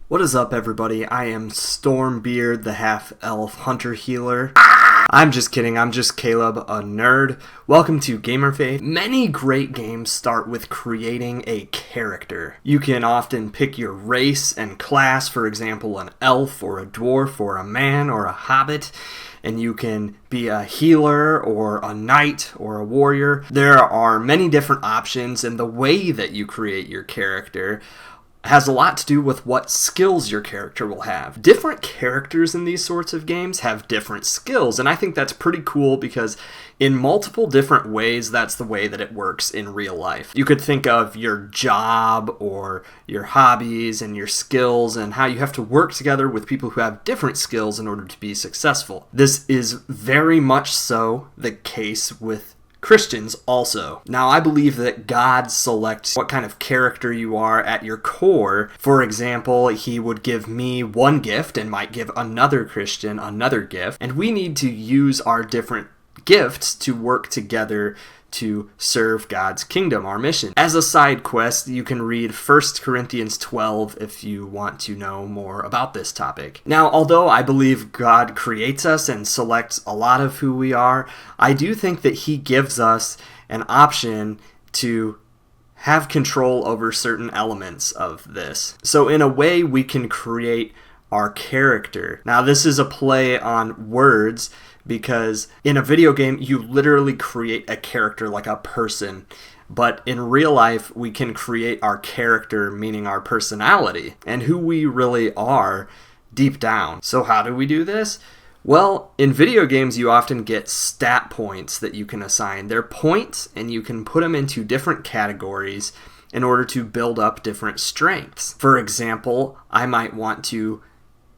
What is up, everybody? I am Stormbeard, the half-elf hunter healer. I'm just kidding, I'm just Caleb, a nerd. Welcome to Gamerfaith. Many great games start with creating a character. You can often pick your race and class, for example, an elf or a dwarf or a man or a hobbit, and you can be a healer or a knight or a warrior. There are many different options, and the way that you create your character has a lot to do with what skills your character will have. Different characters in these sorts of games have different skills, and I think that's pretty cool because in multiple different ways, that's the way that it works in real life. You could think of your job or your hobbies and your skills and how you have to work together with people who have different skills in order to be successful. This is very much so the case with Christians also. Now, I believe that God selects what kind of character you are at your core. For example, he would give me one gift and might give another Christian another gift, and we need to use our different gifts to work together to serve God's kingdom, our mission. As a side quest, you can read 1 Corinthians 12 if you want to know more about this topic. Now, although I believe God creates us and selects a lot of who we are, I do think that he gives us an option to have control over certain elements of this. So in a way, we can create our character. Now, this is a play on words, because in a video game, you literally create a character like a person. But in real life, we can create our character, meaning our personality, and who we really are deep down. So how do we do this? Well, in video games, you often get stat points that you can assign. They're points, and you can put them into different categories in order to build up different strengths. For example, I might want to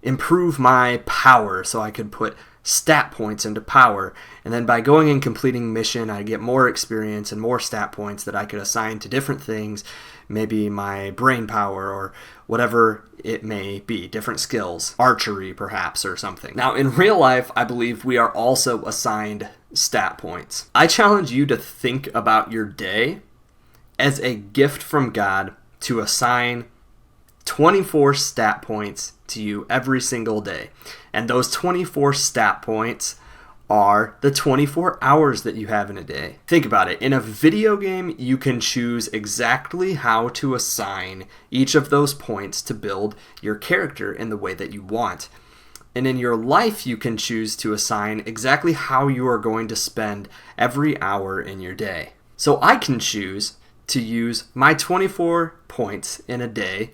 improve my power, so I could put stat points into power, and then by going and completing mission, I get more experience and more stat points that I could assign to different things, maybe my brain power or whatever it may be, different skills, archery perhaps or something. Now, in real life, I believe we are also assigned stat points. I challenge you to think about your day as a gift from God to assign 24 stat points to you every single day. And those 24 stat points are the 24 hours that you have in a day. Think about it. In a video game, you can choose exactly how to assign each of those points to build your character in the way that you want. And in your life, you can choose to assign exactly how you are going to spend every hour in your day. So I can choose to use my 24 points in a day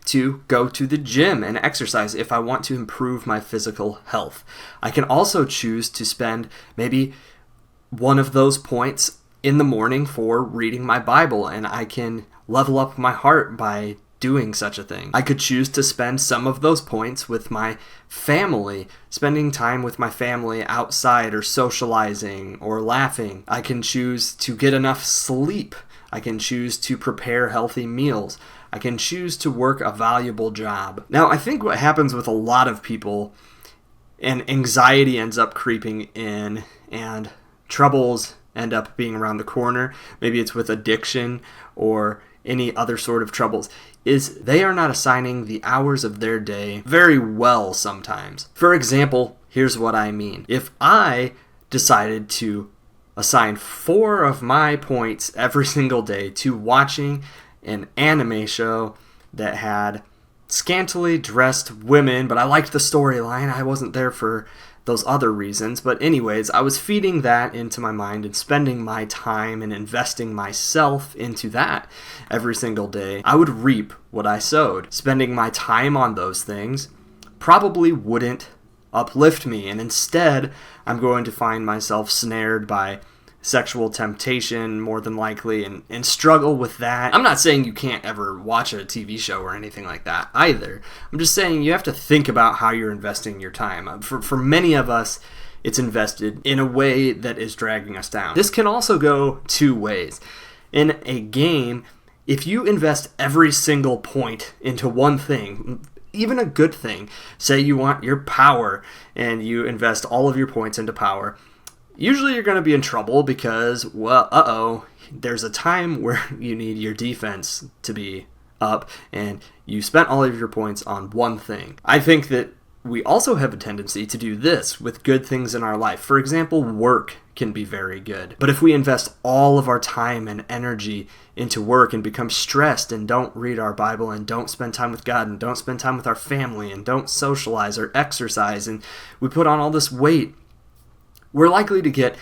to go to the gym and exercise if I want to improve my physical health. I can also choose to spend maybe one of those points in the morning for reading my Bible, and I can level up my heart by doing such a thing. I could choose to spend some of those points with my family, spending time with my family outside or socializing or laughing. I can choose to get enough sleep. I can choose to prepare healthy meals. I can choose to work a valuable job. Now, I think what happens with a lot of people, and anxiety ends up creeping in, and troubles end up being around the corner, maybe it's with addiction or any other sort of troubles, is they are not assigning the hours of their day very well sometimes. For example, here's what I mean. If I decided to assign 4 of my points every single day to watching an anime show that had scantily dressed women, but I liked the storyline. I wasn't there for those other reasons. But anyways, I was feeding that into my mind and spending my time and investing myself into that every single day. I would reap what I sowed. Spending my time on those things probably wouldn't uplift me, and instead I'm going to find myself snared by sexual temptation more than likely and struggle with that. I'm not saying you can't ever watch a TV show or anything like that either. I'm just saying you have to think about how you're investing your time. For many of us, it's invested in a way that is dragging us down. This can also go 2 ways. In a game, if you invest every single point into one thing, even a good thing, say you want your power and you invest all of your points into power, usually you're going to be in trouble because, well, there's a time where you need your defense to be up and you spent all of your points on one thing. I think that we also have a tendency to do this with good things in our life. For example, work can be very good. But if we invest all of our time and energy into work and become stressed and don't read our Bible and don't spend time with God and don't spend time with our family and don't socialize or exercise and we put on all this weight, we're likely to get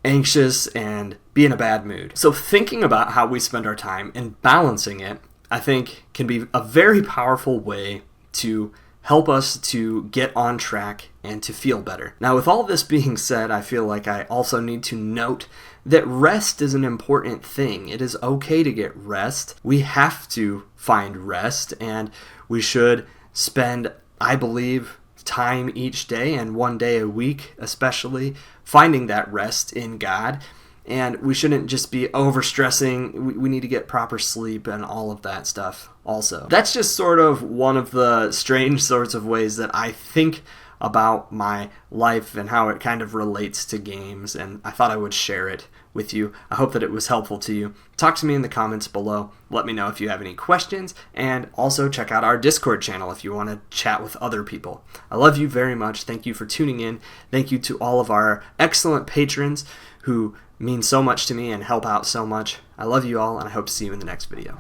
anxious and be in a bad mood. So thinking about how we spend our time and balancing it, I think, can be a very powerful way to help us to get on track and to feel better. Now, with all this being said, I feel like I also need to note that rest is an important thing. It is okay to get rest. We have to find rest, and we should spend, I believe, time each day and one day a week, especially, finding that rest in God. And we shouldn't just be overstressing. We need to get proper sleep and all of that stuff also. That's just sort of one of the strange sorts of ways that I think about my life and how it kind of relates to games, and I thought I would share it with you. I hope that it was helpful to you. Talk to me in the comments below. Let me know if you have any questions, and also check out our Discord channel if you want to chat with other people. I love you very much. Thank you for tuning in. Thank you to all of our excellent patrons who mean so much to me and help out so much. I love you all, and I hope to see you in the next video.